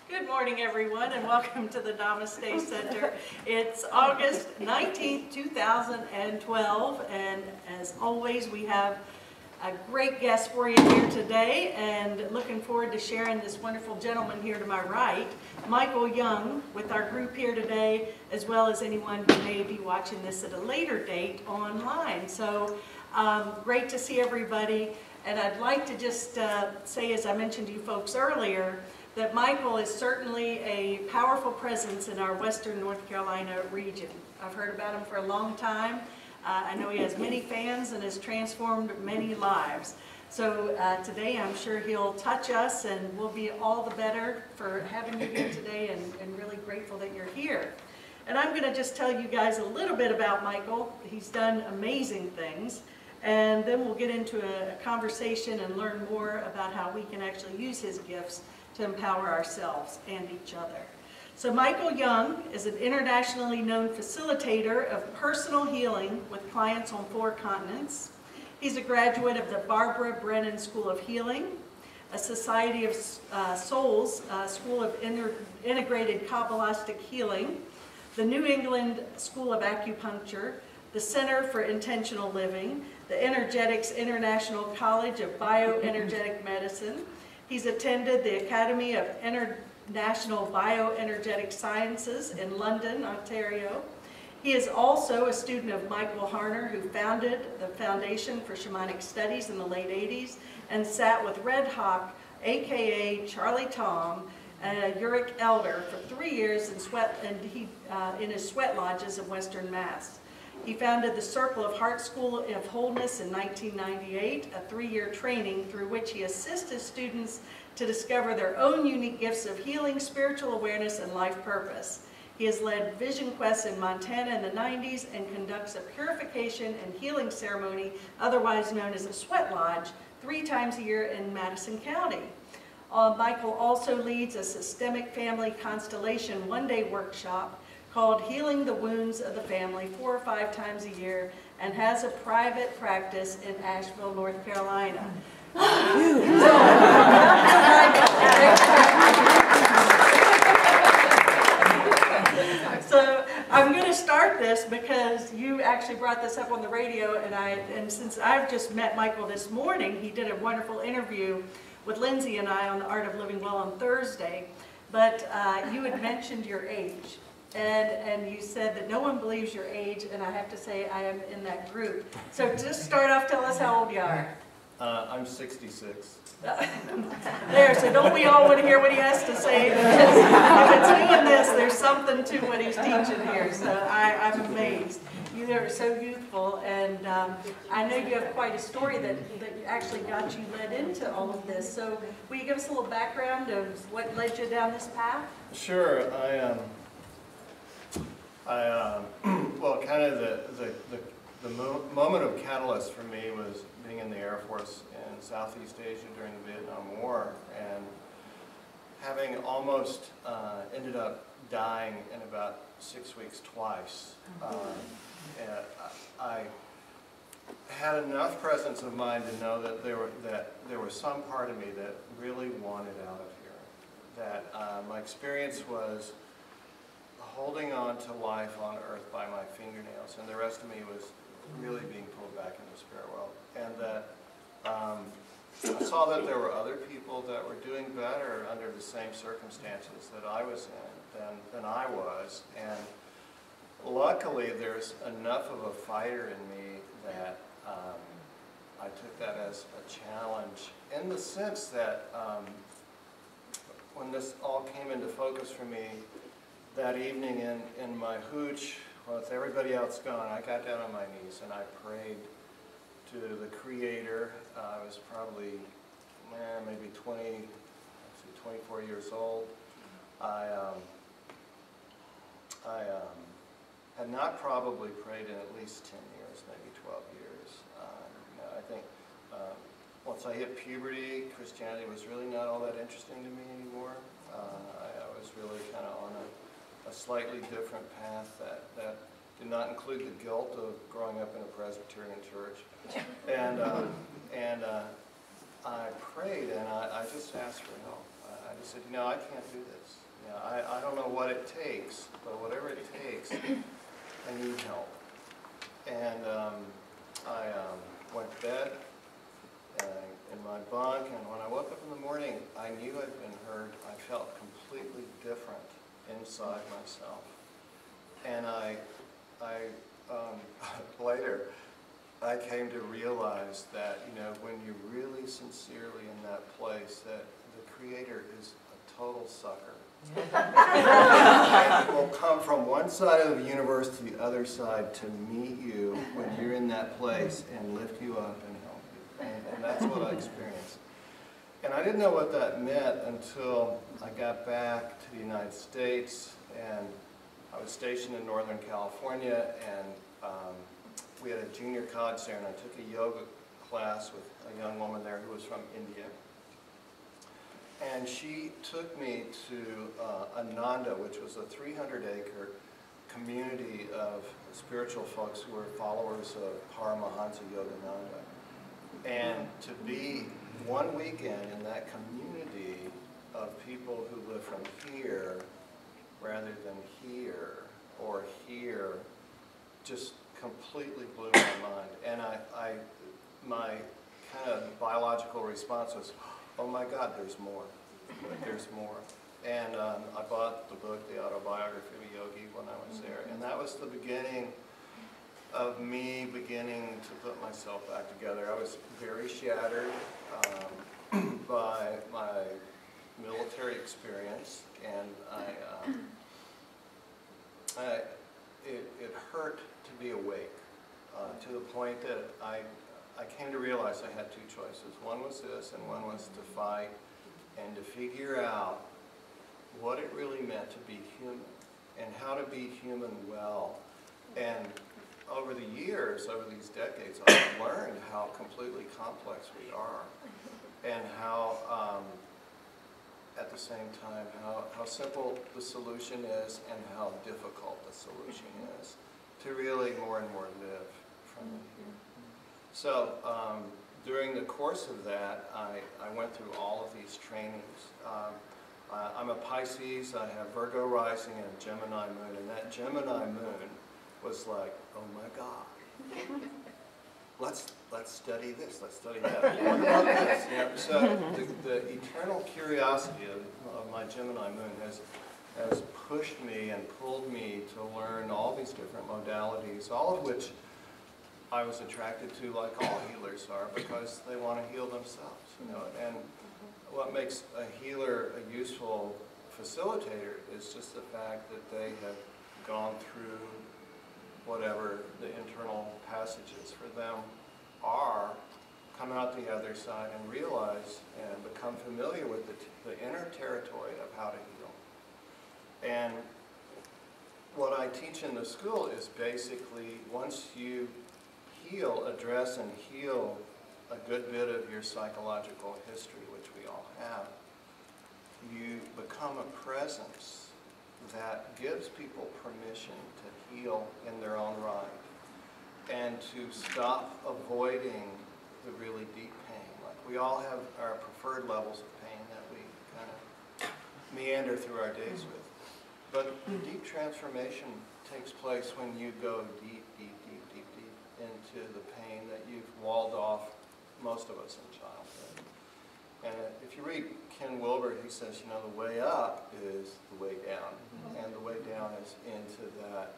Good morning, everyone, and welcome to the Namaste Center. It's August 19th, 2012, and as always, we have a great guest for you here today, and looking forward to sharing this wonderful gentleman here to my right, Michael Young, with our group here today, as well as anyone who may be watching this at a later date online. So, great to see everybody, and I'd like to just say, as I mentioned to you folks earlier, that Michael is certainly a powerful presence in our Western North Carolina region. I've heard about him for a long time. I know he has many fans and has transformed many lives. So today I'm sure he'll touch us, and we'll be all the better for having you here today, and really grateful that you're here. And I'm going to just tell you guys a little bit about Michael. He's done amazing things. And then we'll get into a conversation and learn more about how we can actually use his gifts to empower ourselves and each other. So Michael Young is an internationally known facilitator of personal healing with clients on 4 continents. He's a graduate of the Brennan School of Healing, a Society of Souls School of Integrated Kabbalistic Healing, the New England School of Acupuncture, the Center for Intentional Living, the Energetix International College of Bioenergetic Medicine. He's attended the Academy of International Bioenergetic Sciences in London, Ontario. He is also a student of Michael Harner, who founded the Foundation for Shamanic Studies in the late 80s and sat with Red Hawk, aka Charlie Tom, and a Uruk elder for 3 years in his sweat lodges in Western Mass. He founded the Circle of Heart School of Wholeness in 1998, a 3-year training through which he assists his students to discover their own unique gifts of healing, spiritual awareness, and life purpose. He has led vision quests in Montana in the 90s and conducts a Purification and Healing Ceremony, otherwise known as a sweat lodge, 3 times a year in Madison County. Michael also leads a systemic family constellation one-day workshop called Healing the Wounds of the Family 4 or 5 times a year, and has a private practice in Asheville, North Carolina. So I'm going to start this because you actually brought this up on the radio, and since I've just met Michael this morning, he did a wonderful interview with Lindsay and I on the Art of Living Well on Thursday, but you had mentioned your age. And you said that no one believes your age, and I have to say I am in that group. So just start off, tell us how old you are. I'm 66. There, so don't we all want to hear what he has to say? Because if it's doing this, there's something to what he's teaching here. So I'm amazed. You are so youthful, and I know you have quite a story that actually got you led into all of this. So will you give us a little background of what led you down this path? Sure. Well, kind of the moment of catalyst for me was being in the Air Force in Southeast Asia during the Vietnam War, and having almost ended up dying in about 6 weeks twice. I had enough presence of mind to know that there was some part of me that really wanted out of here. That my experience was holding on to life on earth by my fingernails, and the rest of me was really being pulled back into the spirit world. And that I saw that there were other people that were doing better under the same circumstances that I was in than I was. And luckily, there's enough of a fighter in me that I took that as a challenge, in the sense that when this all came into focus for me, that evening in my hooch, with everybody else gone, I got down on my knees and I prayed to the Creator. I was probably maybe 24 years old. I had not probably prayed in at least 10 years, maybe 12 years. I think once I hit puberty, Christianity was really not all that interesting to me anymore. I was really kind of on a slightly different path that did not include the guilt of growing up in a Presbyterian church. And I prayed, and I just asked for help. I said, you know, I can't do this. You know, I don't know what it takes, but whatever it takes, I need help. And I went to bed in my bunk, and when I woke up in the morning, I knew I'd been heard. I felt completely different inside myself. And later, I came to realize that, you know, when you're really sincerely in that place, that the Creator is a total sucker. And will come from one side of the universe to the other side to meet you when you're in that place and lift you up and help you. And that's what I experienced. And I didn't know what that meant until I got back to the United States, and I was stationed in Northern California, and we had a junior college there, and I took a yoga class with a young woman there who was from India. And she took me to Ananda, which was a 300-acre community of spiritual folks who were followers of Paramahansa Yogananda. And to be one weekend in that community of people who live from here rather than here or here just completely blew my mind. And my kind of biological response was, oh my God, there's more. There's more. And I bought the book, The Autobiography of a Yogi, when I was there. And that was the beginning of me beginning to put myself back together. I was very shattered by my military experience, and it hurt to be awake, to the point that I came to realize I had two choices. One was this, and one was to fight and to figure out what it really meant to be human and how to be human well. And over the years, over these decades, I've learned how completely complex we are, and how, at the same time, how simple the solution is and how difficult the solution is to really more and more live from here. So during the course of that, I went through all of these trainings. I'm a Pisces, I have Virgo rising and a Gemini moon, and that Gemini moon was like, oh my God, let's study this, let's study that. What about this? Yeah, so the eternal curiosity of my Gemini moon has pushed me and pulled me to learn all these different modalities, all of which I was attracted to, like all healers are, because they want to heal themselves, you know. And what makes a healer a useful facilitator is just the fact that they have gone through whatever the internal passages for them are, come out the other side and realize and become familiar with the inner territory of how to heal. And what I teach in the school is basically, once you heal, address and heal a good bit of your psychological history, which we all have, you become a presence that gives people permission to heal in their own right and to stop avoiding the really deep pain. Like, we all have our preferred levels of pain that we kind of meander through our days with. But the deep transformation takes place when you go deep, deep, deep, deep, deep into the pain that you've walled off, most of us, in childhood. And if you read Ken Wilber, he says, you know, the way up is the way down. And the way down is into that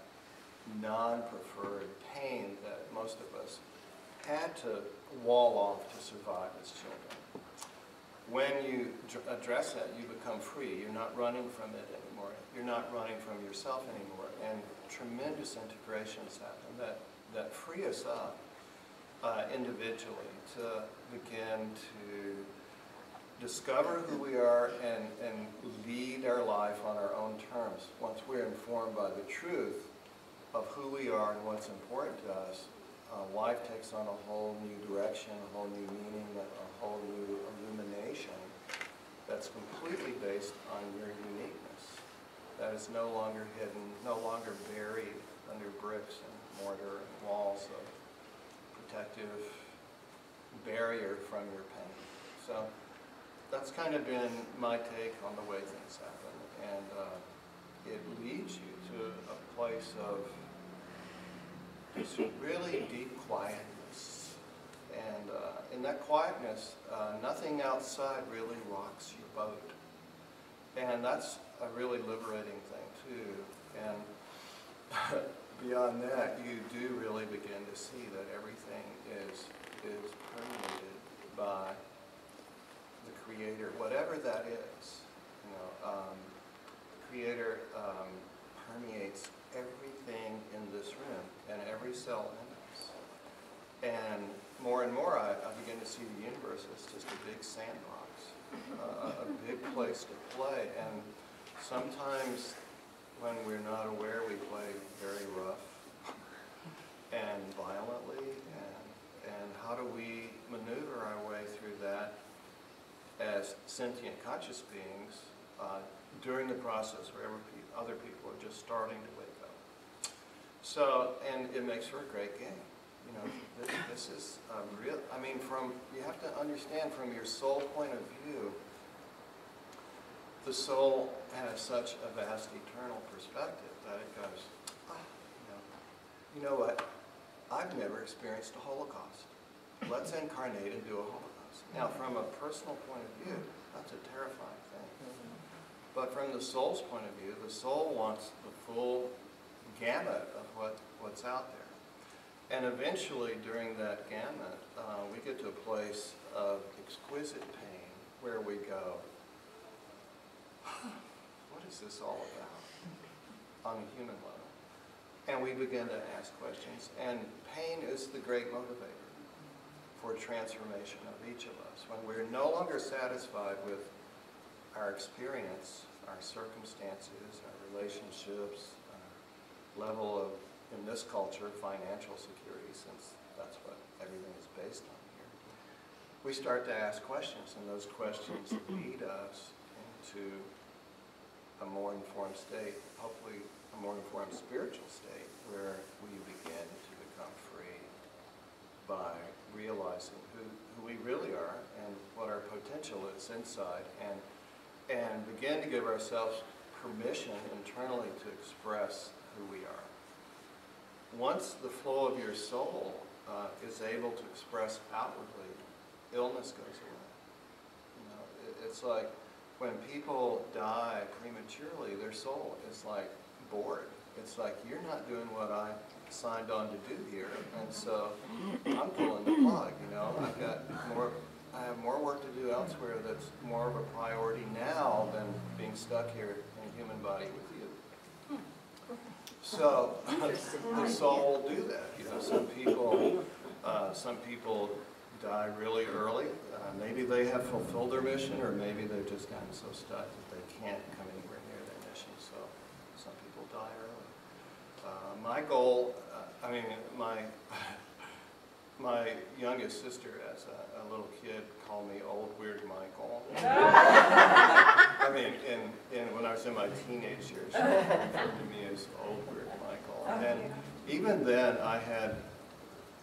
non-preferred pain that most of us had to wall off to survive as children. When you address that, you become free. You're not running from it anymore. You're not running from yourself anymore. And tremendous integrations happen that free us up individually to begin to discover who we are and lead our life on our own terms. Once we're informed by the truth of who we are and what's important to us, life takes on a whole new direction, a whole new meaning, a whole new illumination that's completely based on your uniqueness. That is no longer hidden, no longer buried under bricks and mortar and walls of protective barrier from your pain. So that's that's kind of been my take on the way things happen, and it leads you to a place of just really deep quietness. And in that quietness, nothing outside really rocks your boat. And that's a really liberating thing too. And beyond that, you do really begin to see that everything is permeated by the Creator, whatever that is. You know, the Creator permeates everything in this room and every cell in us. And more, I begin to see the universe as just a big sandbox, a big place to play. And sometimes when we're not aware, we play very rough and violently. And how do we maneuver our way through that as sentient conscious beings during the process where other people are just starting to wake up? So, and it makes for a great game. You know, this is real. I mean, you have to understand from your soul point of view, the soul has such a vast eternal perspective that it goes, you know what? I've never experienced a Holocaust. Let's incarnate and do a Holocaust. Now, from a personal point of view, that's a terrifying thing. But from the soul's point of view, the soul wants the full gamut of what's out there. And eventually, during that gamut, we get to a place of exquisite pain where we go, what is this all about on a human level? And we begin to ask questions. And pain is the great motivator for transformation of each of us. When we're no longer satisfied with our experience, our circumstances, our relationships, our level of, in this culture, financial security, since that's what everything is based on here, we start to ask questions, and those questions lead us into a more informed state, hopefully a more informed spiritual state, where we begin to become free by realizing who we really are and what our potential is inside, and begin to give ourselves permission internally to express who we are. Once the flow of your soul is able to express outwardly, illness goes away. You know, it's like when people die prematurely, their soul is like bored. It's like, you're not doing what I signed on to do here, and so I'm pulling the plug. You know, I have more work to do elsewhere that's more of a priority now than being stuck here in a human body with you. So the soul will do that. You know, some people die really early. Maybe they have fulfilled their mission, or maybe they've just gotten so stuck that they can't come anywhere near their mission. So some people die early. My goal, my youngest sister, as a little kid, called me Old Weird Michael. I mean, when I was in my teenage years, she referred to me as Old Weird Michael. And even then, I had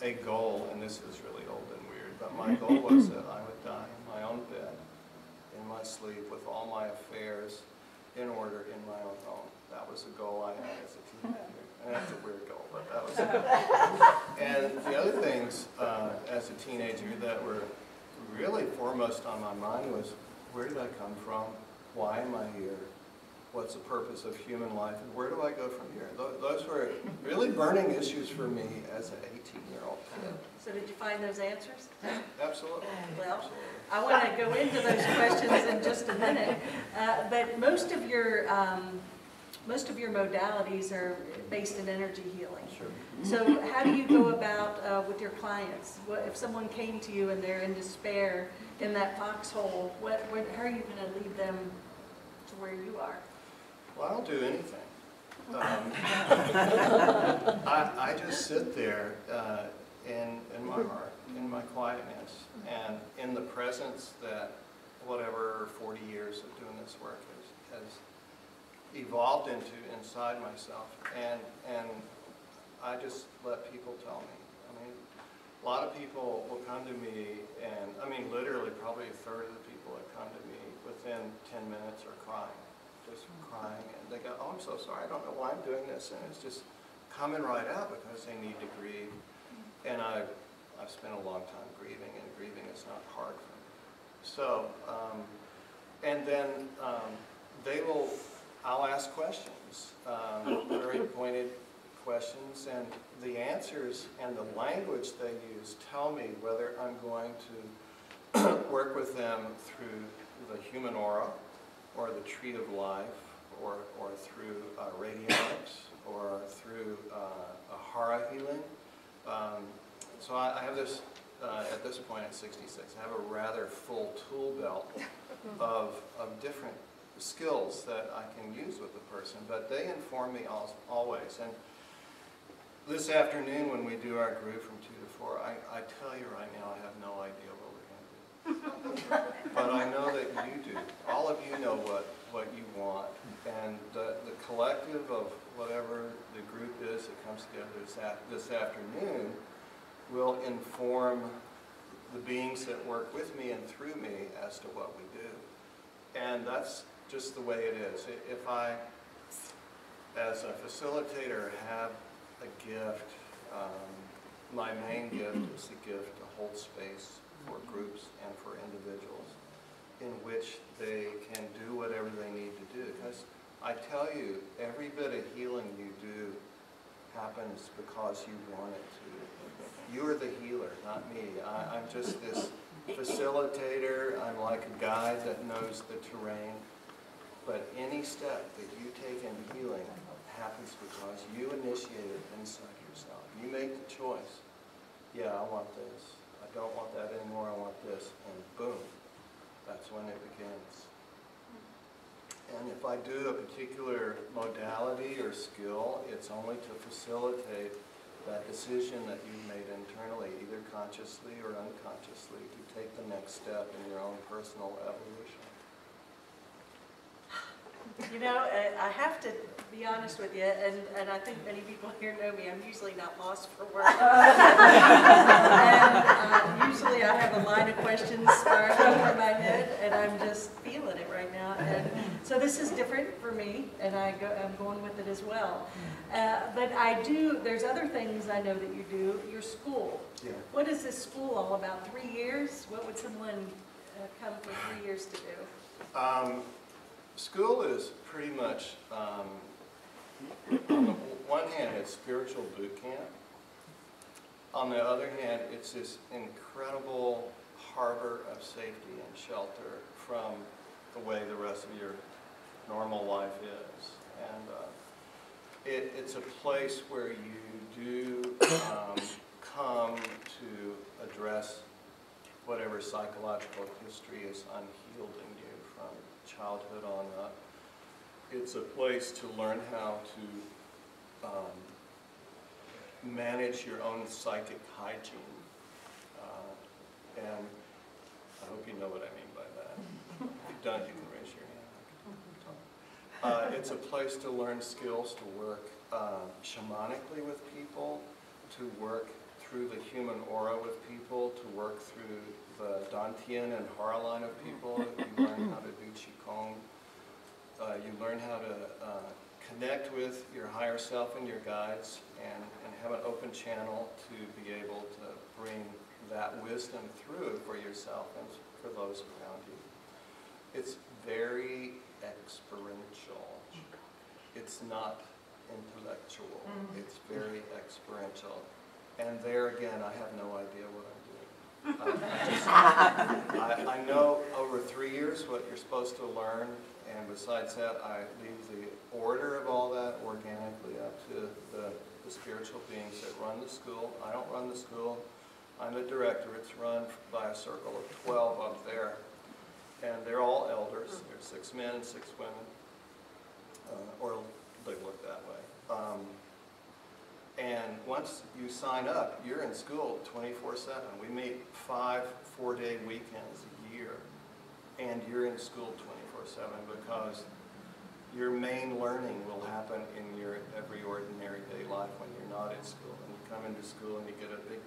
a goal, and this is really old and weird, but my goal was that I would die in my own bed, in my sleep, with all my affairs in order in my own home. That was a goal I had as a teenager. And that's a weird goal, but that was it. And the other things as a teenager that were really foremost on my mind was, where did I come from? Why am I here? What's the purpose of human life? And where do I go from here? Those were really burning issues for me as an 18-year-old kid. So did you find those answers? Absolutely. Well, Absolutely. I want to go into those questions in just a minute. But most of your modalities are based in energy healing. Sure. So how do you go about with your clients? If someone came to you and they're in despair in that foxhole, how are you going to lead them to where you are? Well, I don't do anything. I just sit there in my heart, in my quietness, and in the presence that whatever 40 years of doing this work has evolved into inside myself, and I just let people tell me. I mean, a lot of people will come to me, and I mean literally probably a third of the people that come to me within 10 minutes are crying, just crying, and they go, oh, I'm so sorry, I don't know why I'm doing this, and it's just coming right out because they need to grieve. And I've spent a long time grieving, and grieving is not hard for me. So, and then I'll ask questions, very pointed questions, and the answers and the language they use tell me whether I'm going to work with them through the human aura, or the tree of life, or through radionics, or through a hara healing. So I have this, at this point at 66, I have a rather full tool belt of different skills that I can use with the person, but they inform me always. And this afternoon when we do our group from 2 to 4, I tell you right now I have no idea what we're going to do. But I know that you do. All of you know what you want. And the collective of whatever the group is that comes together this afternoon will inform the beings that work with me and through me as to what we do. And that's just the way it is. If I, as a facilitator, have a gift, my main gift is the gift to hold space for groups and for individuals in which they can do whatever they need to do. Because I tell you, every bit of healing you do happens because you want it to. You are the healer, not me. I'm just this facilitator. I'm like a guide that knows the terrain. But any step that you take in healing happens because you initiate it inside yourself. You make the choice. Yeah, I want this. I don't want that anymore. I want this. And boom, that's when it begins. And if I do a particular modality or skill, it's only to facilitate that decision that you've made internally, either consciously or unconsciously, to take the next step in your own personal evolution. You know, I have to be honest with you, and I think many people here know me, I'm usually not lost for words. And usually I have a line of questions spiraling through my head, and I'm just feeling it right now. And so this is different for me, and I'm going with it as well. But there's other things I know that you do. Your school. Yeah. What is this school all about? 3 years? What would someone come for 3 years to do? School is pretty much, on the one hand, it's spiritual boot camp. On the other hand, it's this incredible harbor of safety and shelter from the way the rest of your normal life is. And it's a place where you do come to address whatever psychological history is unhealed in you from childhood on up. It's a place to learn how to manage your own psychic hygiene. And I hope you know what I mean by that. If you don't, you can raise your hand. It's a place to learn skills to work shamanically with people, to work through the human aura with people, to work through the Dantian and Hara line of people. You learn how to do Qigong. You learn how to connect with your higher self and your guides, and have an open channel to be able to bring that wisdom through for yourself and for those around you. It's very experiential. It's not intellectual. It's very experiential. And there again, I have no idea what I'm doing. I know over 3 years what you're supposed to learn, and besides that, I leave the order of all that organically up to the spiritual beings that run the school. I don't run the school. I'm the director. It's run by a circle of 12 up there, and they're all elders. There's 6 men and 6 women, or they look that way. And once you sign up, you're in school 24/7. We meet 5 4-day weekends a year, and you're in school 24/7 because your main learning will happen in your every ordinary day life when you're not in school. And you come into school and you get a big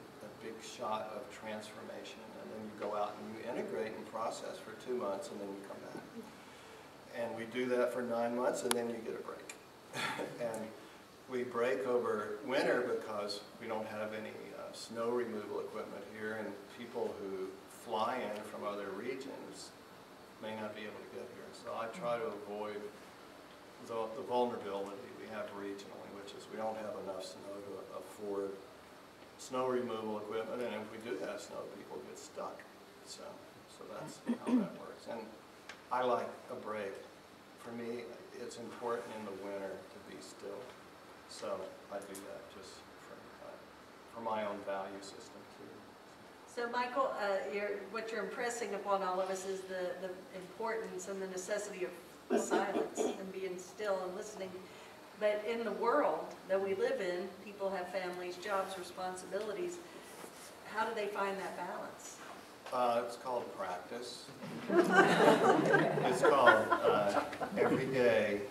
shot of transformation, and then you go out and you integrate and process for 2 months, and then you come back. And we do that for 9 months, and then you get a break. And we break over winter because we don't have any snow removal equipment here, and people who fly in from other regions may not be able to get here. So I try to avoid the vulnerability we have regionally, which is we don't have enough snow to afford snow removal equipment, and if we do have snow, people get stuck. So that's how that works. And I like a break. For me, it's important in the winter to be still. So I do that just for my own value system too. So Michael, what you're impressing upon all of us is the importance and the necessity of silence and being still and listening. But in the world that we live in, people have families, jobs, responsibilities. How do they find that balance? It's called practice. It's called every day.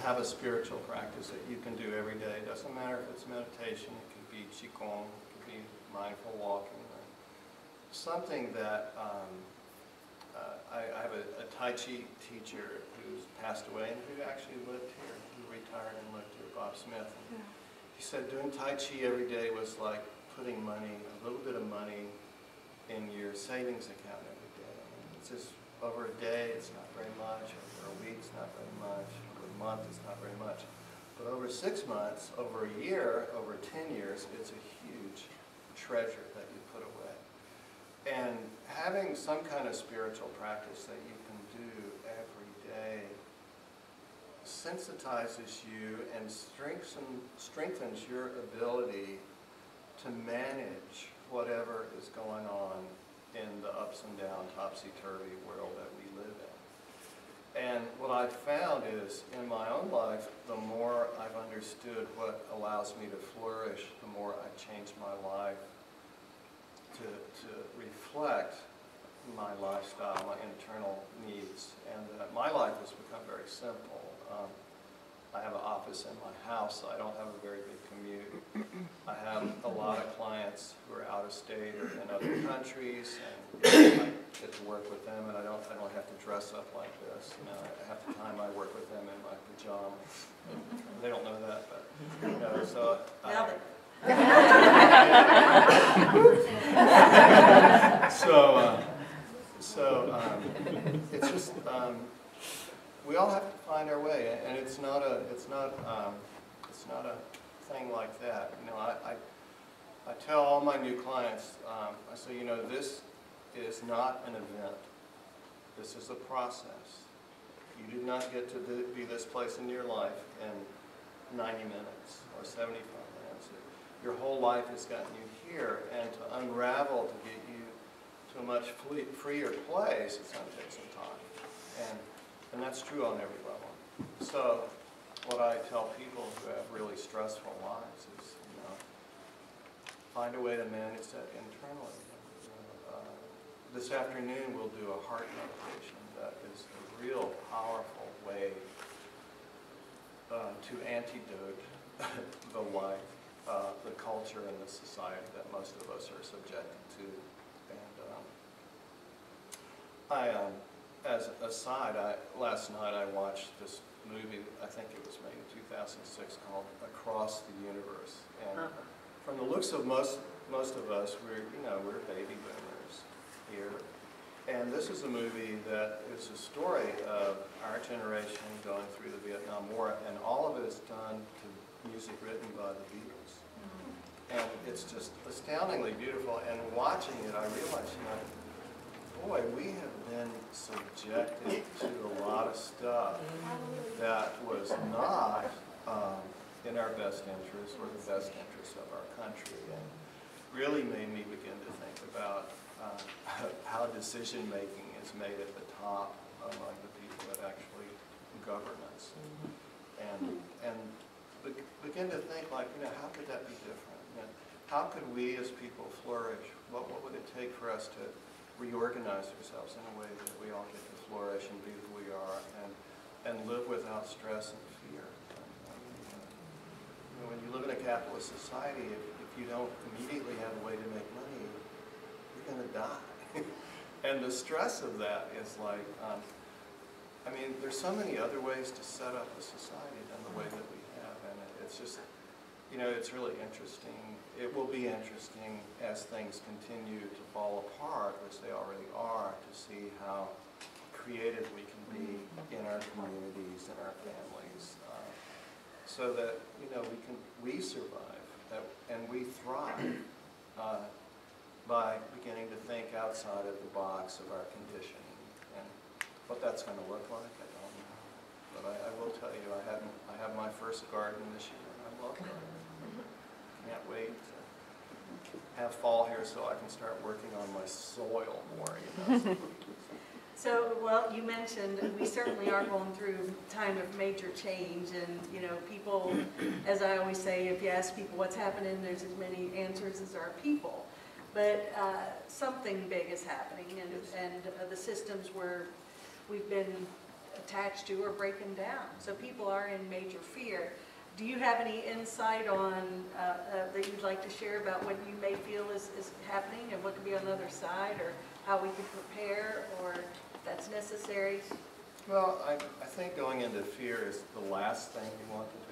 Have a spiritual practice that you can do every day. It doesn't matter if it's meditation, it could be qigong, it could be mindful walking, or something that I have a Tai Chi teacher who's passed away and who actually lived here, who retired and lived here, Bob Smith. And he said doing Tai Chi every day was like putting money, a little bit of money, in your savings account every day. It's just over a day, it's not very much. Over a week, it's not very much. Over a month, it's not very much. But over 6 months, over a year, over 10 years, it's a huge treasure that you put away. And having some kind of spiritual practice that you can do every day sensitizes you and strengthens your ability to manage whatever is going on in the ups and down, topsy-turvy world that we live in. And what I've found is, in my own life, the more I've understood what allows me to flourish, the more I've changed my life to reflect my lifestyle, my internal needs. And my life has become very simple. I have an office in my house, so I don't have a very big commute. I have a lot of clients who are out of state or in other countries, and I get to work with them, and I don't have to dress up like this. You know, half the time I work with them in my pajamas. They don't know that, but you know, so. It's just. We all have to find our way, and it's not a thing like that. You know, I tell all my new clients, I say, you know, this is not an event. This is a process. You did not get to be this place in your life in 90 minutes or 75 minutes. Your whole life has gotten you here, and to unravel to get you to a much freer place, it's going to take some time. And that's true on every level. So what I tell people who have really stressful lives is, you know, find a way to manage that internally. This afternoon we'll do a heart meditation that is a real powerful way to antidote the life, the culture, and the society that most of us are subjected to. And as a side, last night I watched this movie, I think it was made in 2006, called Across the Universe. And from the looks of most of us, we're baby boomers here. And this is a movie that is a story of our generation going through the Vietnam War, and all of it is done to music written by the Beatles. And it's just astoundingly beautiful, and watching it I realized, you know, boy, we have been subjected to a lot of stuff that was not in our best interest or the best interest of our country, and really made me begin to think about how decision-making is made at the top among the people that actually govern us. And begin to think, like, you know, how could that be different? You know, how could we as people flourish? What would it take for us to reorganize ourselves in a way that we all get to flourish and be who we are and live without stress and fear? You know, when you live in a capitalist society, if you don't immediately have a way to make money, you're going to die. And the stress of that is like, I mean, there's so many other ways to set up a society than the way that we have, and it's just, you know, it's really interesting. It will be interesting as things continue to fall apart, which they already are, to see how creative we can be in our communities and our families, so that, you know, we survive and we thrive by beginning to think outside of the box of our conditioning. And what that's going to look like, I don't know. But I will tell you, I have my first garden this year, and I love gardening. Can't wait to have fall here so I can start working on my soil more, you know. So, well, you mentioned we certainly are going through a time of major change, and, you know, people, as I always say, if you ask people what's happening, there's as many answers as there are people. But something big is happening, and the systems where we've been attached to are breaking down. So people are in major fear. Do you have any insight on that you'd like to share about what you may feel is happening and what could be on the other side, or how we could prepare, or if that's necessary? Well, I think going into fear is the last thing you want to do.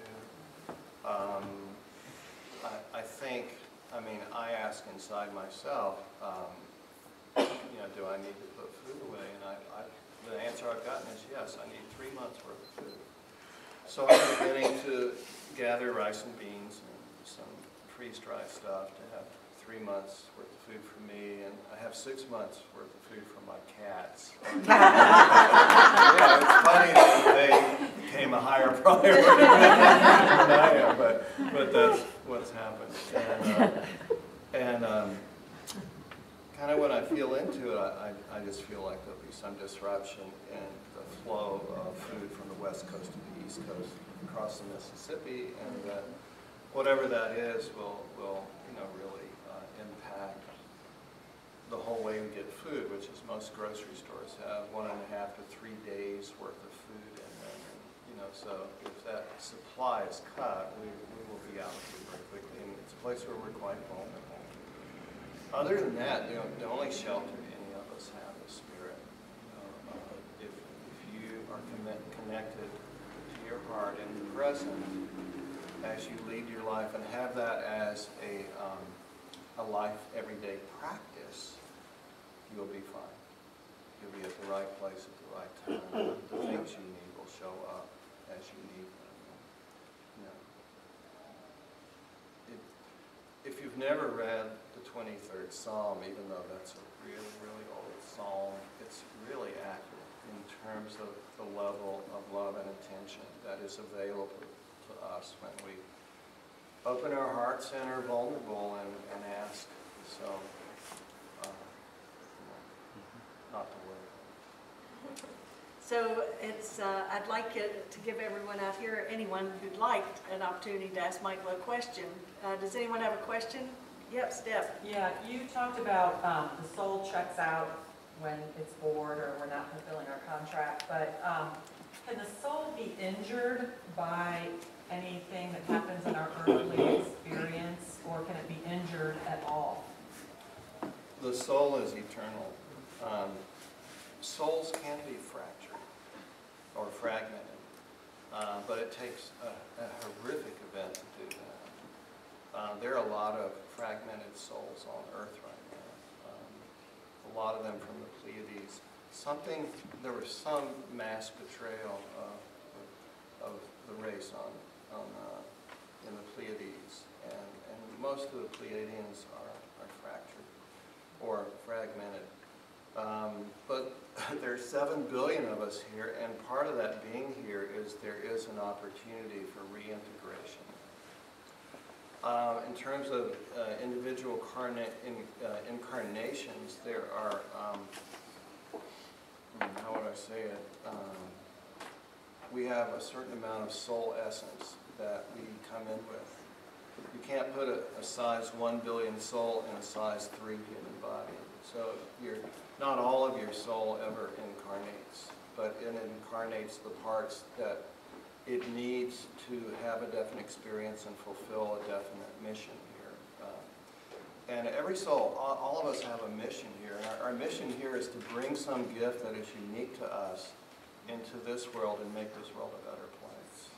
I think, I mean, I ask inside myself, you know, do I need to put food away? And the answer I've gotten is yes, I need 3 months worth of food. So I'm beginning to gather rice and beans and some freeze-dried stuff to have 3 months worth of food for me, and I have 6 months worth of food for my cats. Yeah, it's funny that they became a higher priority than I am, but that's what's happened. And kind of when I feel into it, I just feel like there'll be some disruption in the flow of food from the west coast to the east coast across the Mississippi, and that whatever that is will you know, really impact the whole way we get food, which is most grocery stores have 1.5 to 3 days worth of food in them. And, you know, so if that supply is cut, we will be out of food very quickly, and it's a place where we're quite vulnerable. Other than that, you know, the only shelter any of us have is spirit. You know, if you are connected to your heart in the present, as you lead your life and have that as a life everyday practice, you'll be fine. You'll be at the right place at the right time. The things you need will show up as you need them. You know, if you've never read the 23rd Psalm, even though that's a really, really old psalm, it's really accurate in terms of the level of love and attention that is available to us when we open our hearts and are vulnerable and ask. So, not to worry. So it's, I'd like it to give everyone out here, anyone who'd like, an opportunity to ask Michael a question. Does anyone have a question? Yep, Steph. Yeah, you talked about the soul checks out when it's bored or we're not fulfilling our contract, but can the soul be injured by anything that happens in our earthly experience, or can it be injured at all? The soul is eternal. Souls can be fractured or fragmented, but it takes a horrific event to do that. There are a lot of fragmented souls on Earth right now. A lot of them from the Pleiades. There was some mass betrayal of the race in the Pleiades, and most of the Pleiadians are fractured or fragmented. But there's 7 billion of us here, and part of that being here is there is an opportunity for reintegration. In terms of individual incarnations, there are, how would I say it? We have a certain amount of soul essence that we come in with. You can't put a size 1 billion soul in a size 3 human body. So not all of your soul ever incarnates, but it incarnates the parts that it needs to have a definite experience and fulfill a definite mission here. And every soul, all of us have a mission here. And our mission here is to bring some gift that is unique to us into this world and make this world a better place.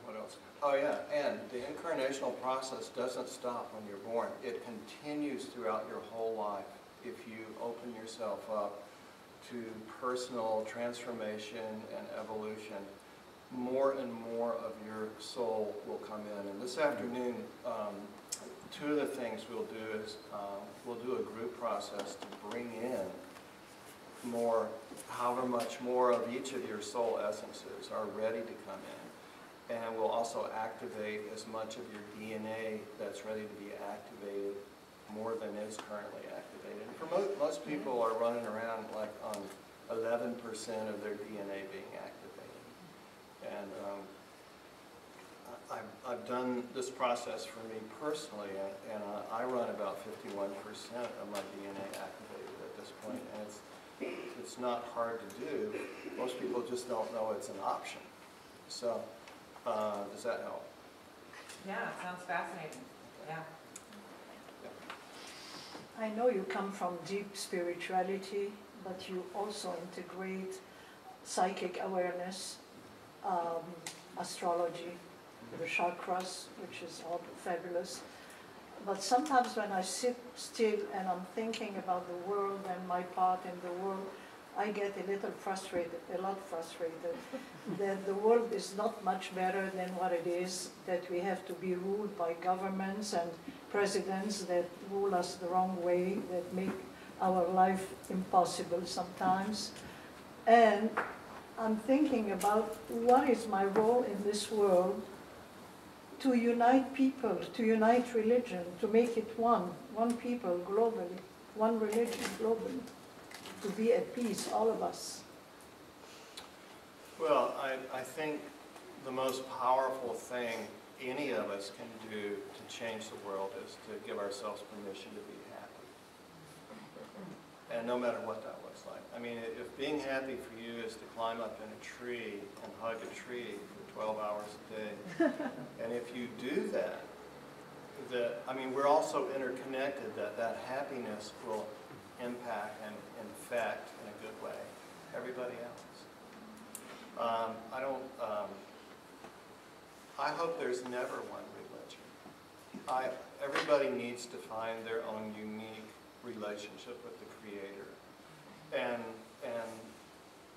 What else? Oh yeah, and the incarnational process doesn't stop when you're born. It continues throughout your whole life if you open yourself up to personal transformation and evolution. More and more of your soul will come in. And this afternoon, two of the things we'll do is we'll do a group process to bring in more, however much more of each of your soul essences are ready to come in. And we'll also activate as much of your DNA that's ready to be activated, more than is currently activated. For most people are running around like on 11% of their DNA being activated. And I've done this process for me personally, and I run about 51% of my DNA activated at this point, and it's not hard to do. Most people just don't know it's an option. So, does that help? Yeah, it sounds fascinating. Yeah. I know you come from deep spirituality, but you also integrate psychic awareness, astrology, the chakras, which is all fabulous. But sometimes when I sit still and I'm thinking about the world and my part in the world, I get a little frustrated, a lot frustrated, that the world is not much better than what it is, that we have to be ruled by governments and presidents that rule us the wrong way, that make our life impossible sometimes. And I'm thinking about what is my role in this world to unite people, to unite religion, to make it one people globally, one religion globally, to be at peace, all of us. Well, I think the most powerful thing any of us can do to change the world is to give ourselves permission to be happy. And no matter what that looks like. I mean, if being happy for you is to climb up in a tree and hug a tree for 12 hours a day, and if you do that, I mean, we're also interconnected, that happiness will impact and affect in a good way everybody else. I hope there's never one religion. Everybody needs to find their own unique relationship with the Creator. And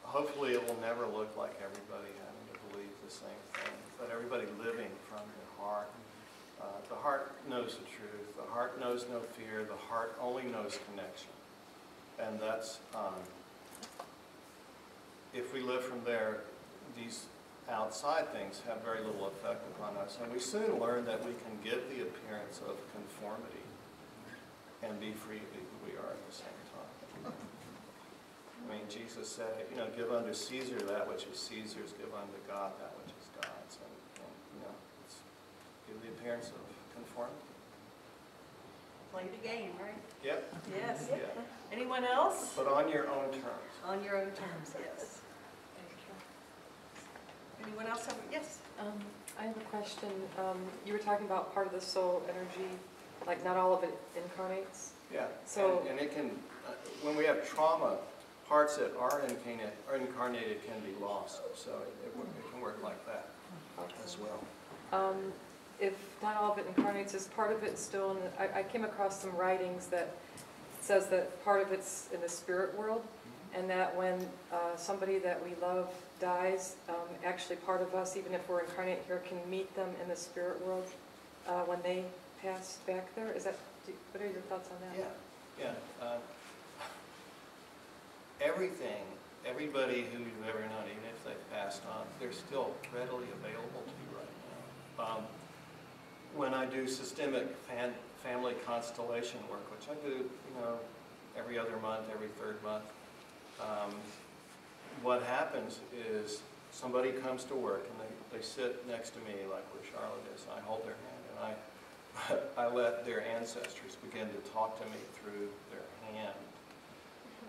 hopefully it will never look like everybody having to believe the same thing, but everybody living from their heart. The heart knows the truth. The heart knows no fear. The heart only knows connection. And that's, if we live from there, these outside things have very little effect upon us. And we soon learn that we can give the appearance of conformity and be free to be who we are at the same time. I mean, Jesus said, give unto Caesar that which is Caesar's, give unto God that which is God's. And it's give the appearance of conformity. Play the game, right? Yep. Yes. Yeah. Anyone else? But on your own terms. On your own terms, yes. Anyone else have, yes? I have a question. You were talking about part of the soul energy, like not all of it incarnates. Yeah. So, and it can, when we have trauma, parts that are incarnated can be lost. So it can work like that as well. If not all of it incarnates, is part of it still in the, I came across some writings that says that part of it's in the spirit world, and that when somebody that we love dies, actually part of us, even if we're incarnate here, can meet them in the spirit world when they pass back there. Is that, what are your thoughts on that? Yeah. Everybody who you've ever known, even if they've passed on, they're still readily available to you right now. When I do systemic family constellation work, which I do, every other month, every third month, what happens is somebody comes to work and they sit next to me, like where Charlotte is, and I hold their hand and I let their ancestors begin to talk to me through their hand.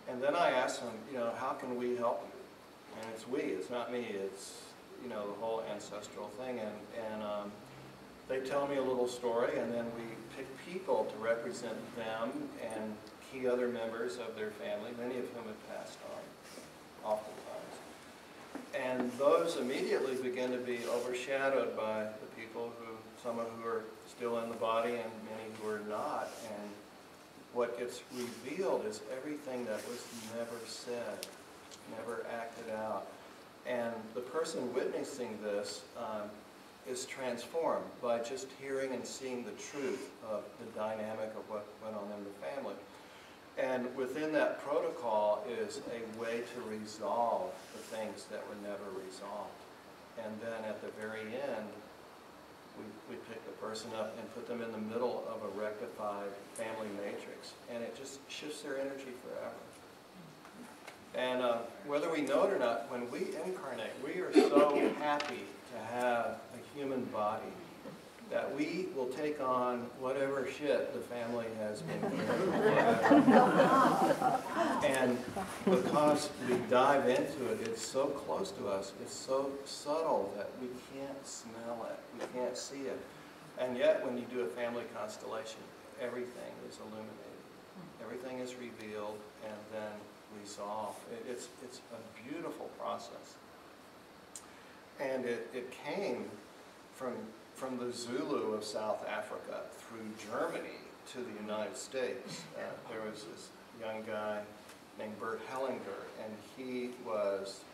And then I ask them, how can we help you? And it's we, it's not me, it's, the whole ancestral thing. And they tell me a little story, and then we pick people to represent them and key other members of their family, many of whom have passed on. And those immediately begin to be overshadowed by the people who, some of who are still in the body and many who are not. And what gets revealed is everything that was never said, never acted out. And the person witnessing this is transformed by just hearing and seeing the truth of the dynamic of what went on in the family. And within that protocol is a way to resolve the things that were never resolved. And then at the very end, we pick the person up and put them in the middle of a rectified family matrix. And it just shifts their energy forever. And whether we know it or not, when we incarnate, we are so happy to have a human body that we will take on whatever shit the family has been through. And because we dive into it, it's so close to us, it's so subtle that we can't smell it, we can't see it. And yet when you do a family constellation, everything is illuminated. Everything is revealed and then resolved. It's a beautiful process. And it came from the Zulu of South Africa through Germany to the United States. There was this young guy named Bert Hellinger, and he was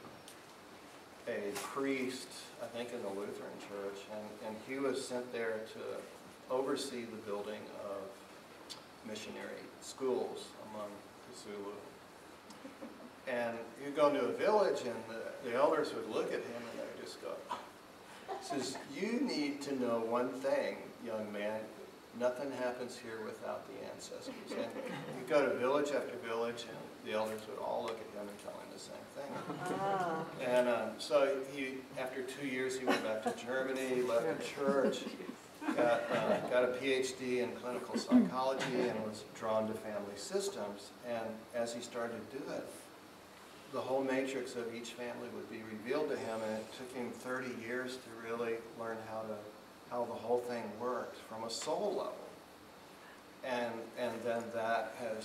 a priest, I think in the Lutheran Church, and he was sent there to oversee the building of missionary schools among the Zulu. And you'd go into a village and the elders would look at him and they would just go, says, you need to know one thing, young man, nothing happens here without the ancestors. And you go to village after village and the elders would all look at him and tell him the same thing. And so he, after 2 years, he went back to Germany, left the church, got a PhD in clinical psychology and was drawn to family systems. And as he started to do it, the whole matrix of each family would be revealed to him, and it took him 30 years to really learn how the whole thing worked from a soul level. And then that has